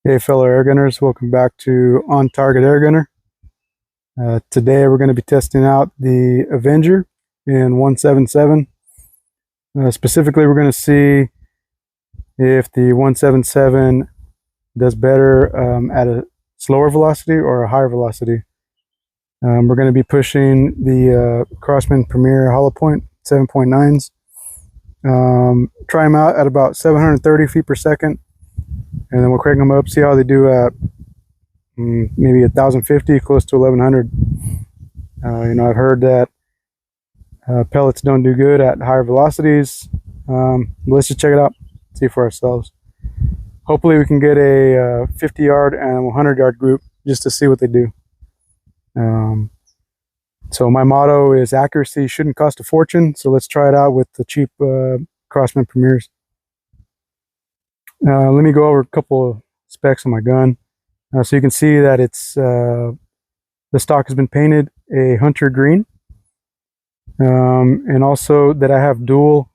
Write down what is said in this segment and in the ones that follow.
Hey fellow air gunners, welcome back to On Target Air Gunner. Today we're going to be testing out the Avenger in 177. Specifically, we're going to see if the 177 does better at a slower velocity or a higher velocity. We're going to be pushing the Crosman Premier hollow point 7.9s. Try them out at about 730 feet per second. And then we'll crank them up, see how they do at maybe 1,050, close to 1,100. I've heard that pellets don't do good at higher velocities. Let's just check it out, see for ourselves. Hopefully we can get a 50-yard and 100-yard group just to see what they do. So my motto is accuracy shouldn't cost a fortune, so let's try it out with the cheap Crosman Premiers. Let me go over a couple of specs on my gun. So you can see that it's the stock has been painted a hunter green, and also that I have dual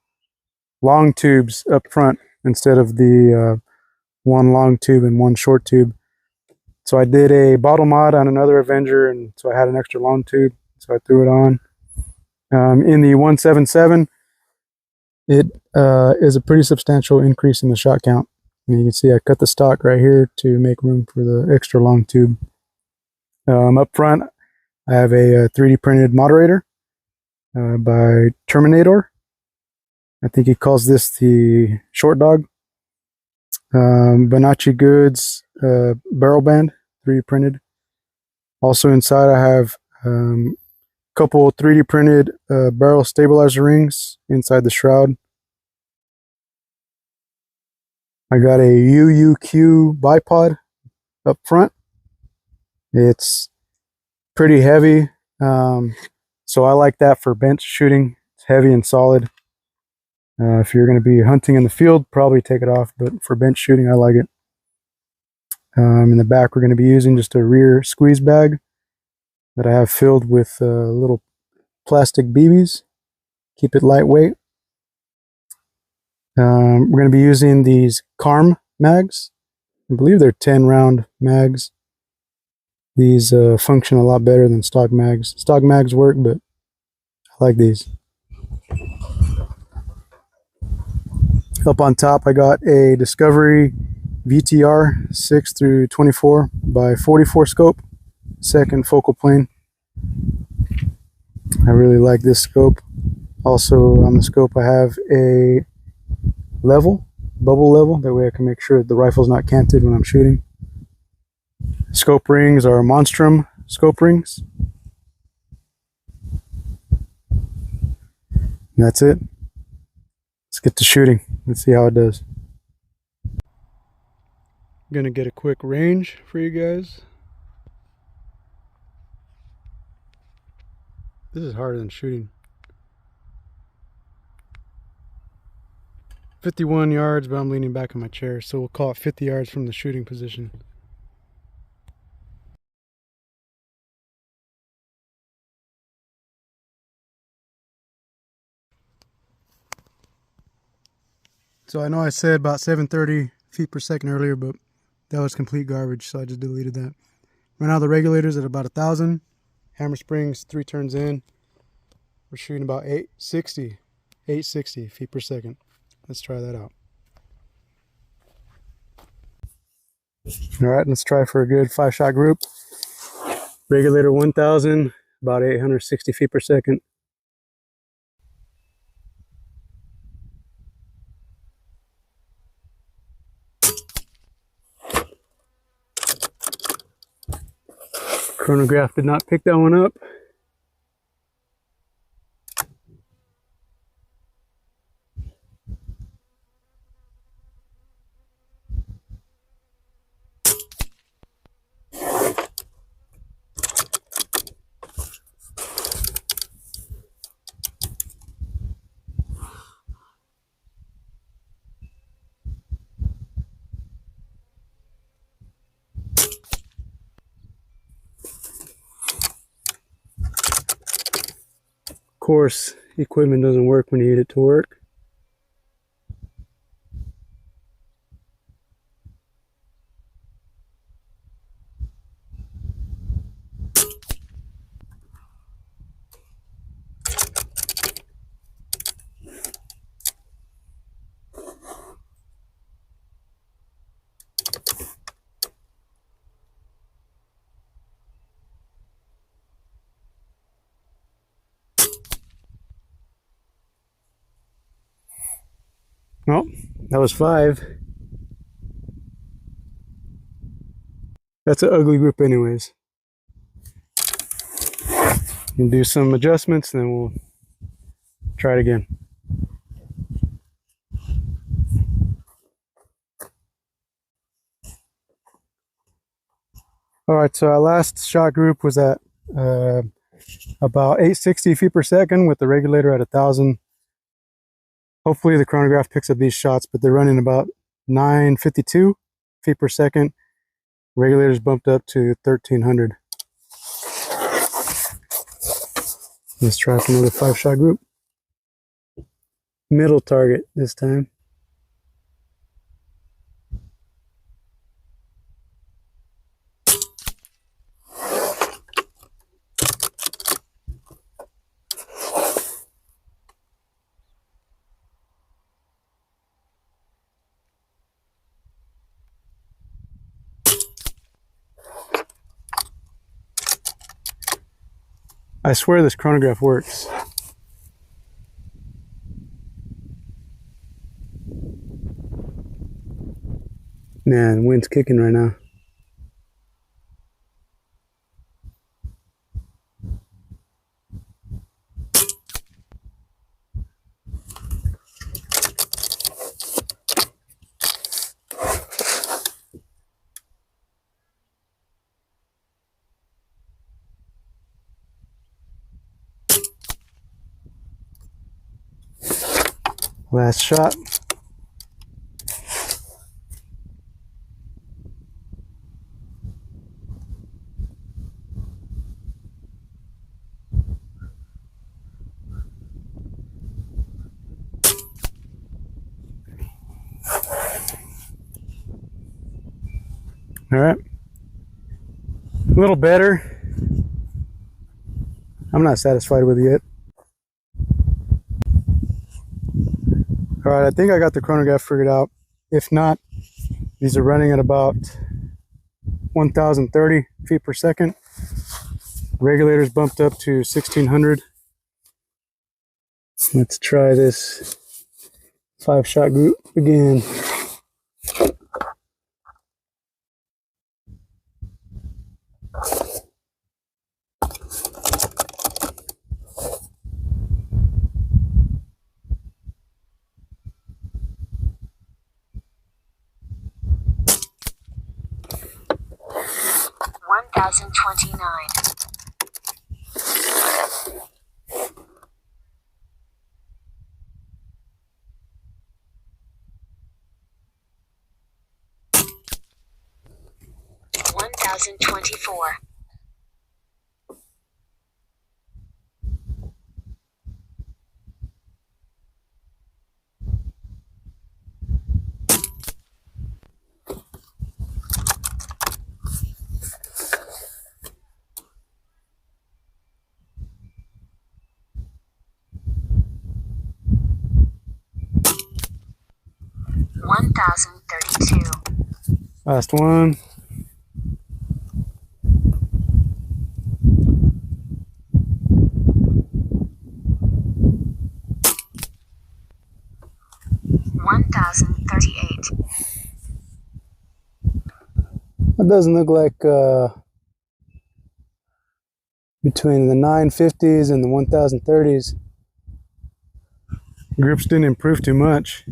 long tubes up front instead of the one long tube and one short tube. So I did a bottle mod on another Avenger, and so I had an extra long tube, so I threw it on. In the 177, it is a pretty substantial increase in the shot count. And you can see I cut the stock right here to make room for the extra long tube. Up front, I have a 3D printed Marauder by Terminator. I think he calls this the short dog. Feyachi Goods barrel band, 3D printed. Also inside I have a couple 3D printed barrel stabilizer rings inside the shroud. I got a UUQ bipod up front. It's pretty heavy, so I like that for bench shooting. It's heavy and solid. If you're going to be hunting in the field, probably take it off, but for bench shooting, I like it. In the back, we're going to be using just a rear squeeze bag that I have filled with little plastic BBs. Keep it lightweight. We're going to be using these CARM mags. I believe they're 10-round mags. These function a lot better than stock mags. Stock mags work, but I like these. Up on top, I got a Discovery VTR 6 through 24 by 44 scope, second focal plane. I really like this scope. Also on the scope, I have a bubble level, that way I can make sure the rifle's not canted when I'm shooting. Scope rings are Monstrum scope rings. And that's it. Let's get to shooting. Let's see how it does. I'm gonna get a quick range for you guys. This is harder than shooting. 51 yards, but I'm leaning back in my chair, so we'll call it 50 yards from the shooting position. So I know I said about 730 feet per second earlier, but that was complete garbage, so I just deleted that. Right now the regulator's at about 1,000. Hammer springs 3 turns in. We're shooting about 860 feet per second. Let's try that out. All right, let's try for a good 5-shot group. Regulator 1,000, about 860 feet per second. Chronograph did not pick that one up. Of course, equipment doesn't work when you need it to work. Well, that was 5. That's an ugly group anyways. And do some adjustments, and then we'll try it again. All right, so our last shot group was at about 860 feet per second with the regulator at 1,000. Hopefully the chronograph picks up these shots, but they're running about 952 feet per second. Regulators bumped up to 1,300. Let's try for another 5-shot group. Middle target this time. I swear this chronograph works. Man, wind's kicking right now. Last shot. All right, a little better. I'm not satisfied with it yet. All right, I think I got the chronograph figured out. If not, these are running at about 1,030 feet per second. Regulators bumped up to 1,600. Let's try this 5-shot group again. $1,024. $1,032. Last one. $1,038. That doesn't look like between the 950s and the 1030s. Groups didn't improve too much.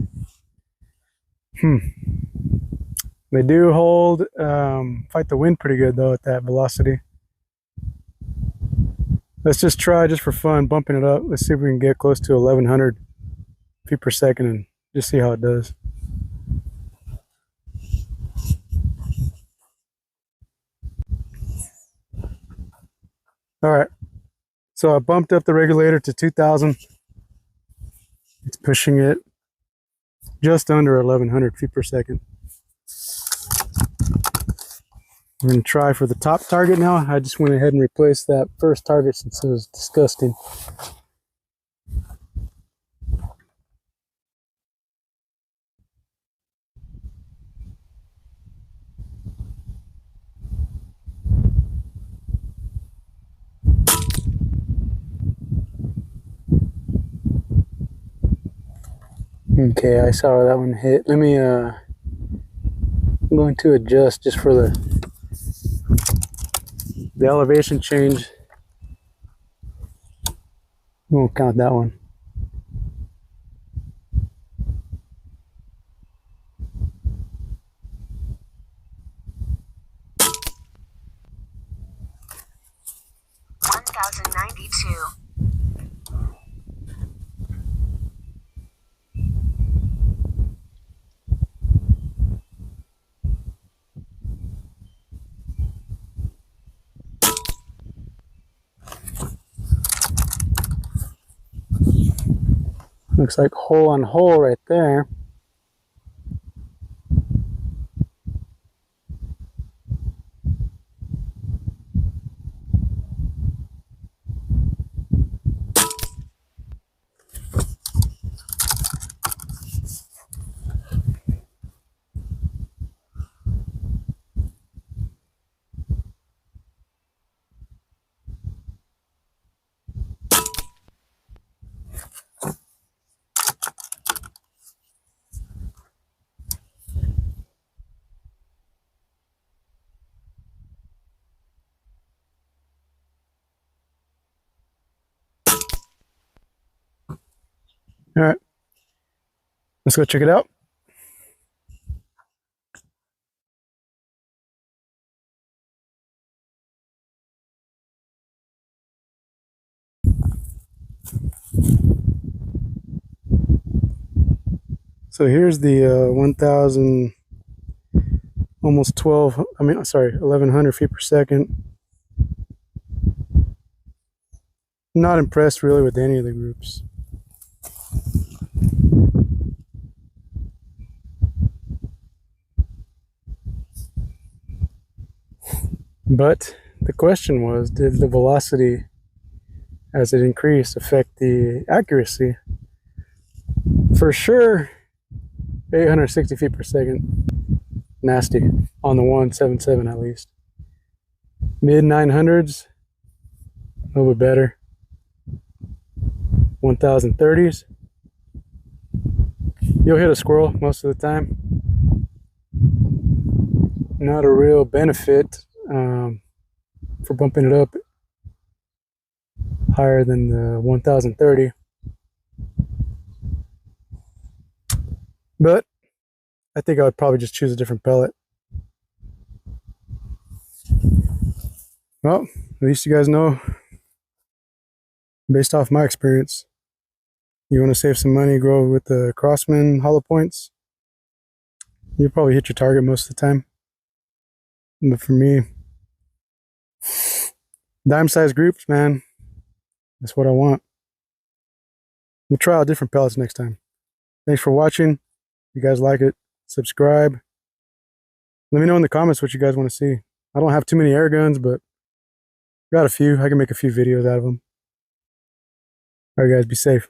They do hold, fight the wind pretty good though at that velocity. Let's just try, just for fun, bumping it up. Let's see if we can get close to 1,100 feet per second and just see how it does. All right, so I bumped up the regulator to 2,000. It's pushing it just under 1,100 feet per second. We're going to try for the top target now. I just went ahead and replaced that first target since it was disgusting. Okay, I saw where that one hit. Let me I'm going to adjust just for the elevation change. We won't count that one. Looks like hole on hole right there. All right, let's go check it out. So here's the 1,000, almost 1,100 feet per second. Not impressed really with any of the groups. But the question was, did the velocity as it increased affect the accuracy? For sure, 860 feet per second, nasty on the 177 at least. Mid 900s, a little bit better. 1030s, you'll hit a squirrel most of the time. Not a real benefit for bumping it up higher than the 1030. But I think I would probably just choose a different pellet. Well, at least you guys know, based off my experience, you want to save some money, go with the Crosman hollow points. You'll probably hit your target most of the time. But for me, dime size groups, man, that's what I want. We'll try out different pellets next time. Thanks for watching. If you guys like it, subscribe. Let me know in the comments what you guys want to see. I don't have too many air guns, but got a few. I can make a few videos out of them. All right, guys, be safe.